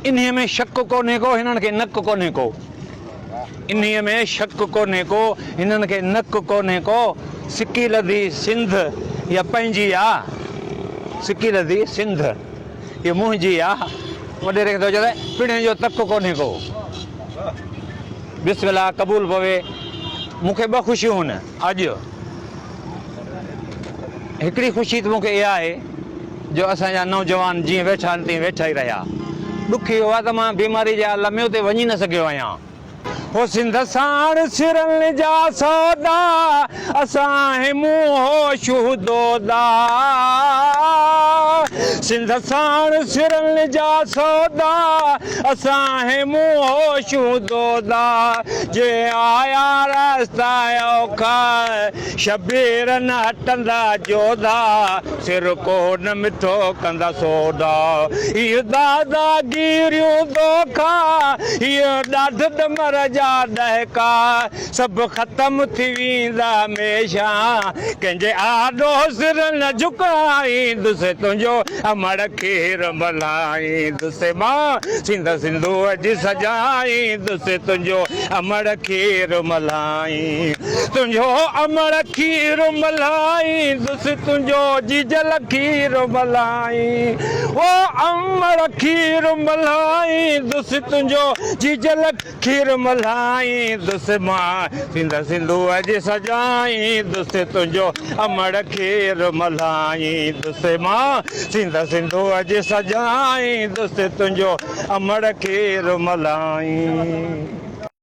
इन्हीअ में शक कोन्हे को, हिननि खे नक कोन्हे को। इन्हीअ में शक कोन्हे को, हिननि खे नक कोन्हे को। सिकी लधी सिंध इहा पंहिंजी आहे, सिकी लधी सिंध इहा मुंहिंजी आहे। वॾेरे खे थो चए पिणे जो तक कोन्हे को। बिस्मिल्लाह क़बूल पवे। मूंखे ॿ ख़ुशियूं आहिनि अॼु। हिकिड़ी ख़ुशी त मूंखे इहा आहे जो असांजा नौजवान जीअं वेठा आहिनि तीअं वेठा ई रहिया। ॾुखी हुआ त मां बीमारी जे आलम में उते वञी न सघियो आहियां। हो सिंध साण सिरनि जा सौदा असां मुंहुं शूदोदा, सिंध साण सिरनि जा सौदा असां मुंहुं शूदोदा। जे आया रस्ता औखा शबीर न हटंदा जोधा, सिर कोन मिठो कंदा सोदा। इहो दादागिरियूं दोखा, इहो ॾाढ मर जा ॾहका, सभु ख़तम थी वेंदा हमेशा। कंहिंजे आॾो सिर न झुकाईंदुसि, तुंहिंजो अमड़ खीर मल्हाईंदुसि। मां सिंध सिंधूअ जी सजाईंदुसि, तुंहिंजो अमड़ खीर मल्हाई, तुंहिंजो अमड़ खीर मल्हाईंदुसि, तुंहिंजो जीजल खीर मल्हाई। ओ अमड़ खीर मल्हाईंदुसि, तुंहिंजो जीजल खीर मल्हाईंदुसि। मां सिंध सिंधूअ जी सजाईंदुसि, तुंहिंजो अमड़ खीर मल्हाईंदुसि। मां सिंध सिंधूअ जी सजाईंदुसि, तुंहिंजो अमड़ खीर मल्हाई।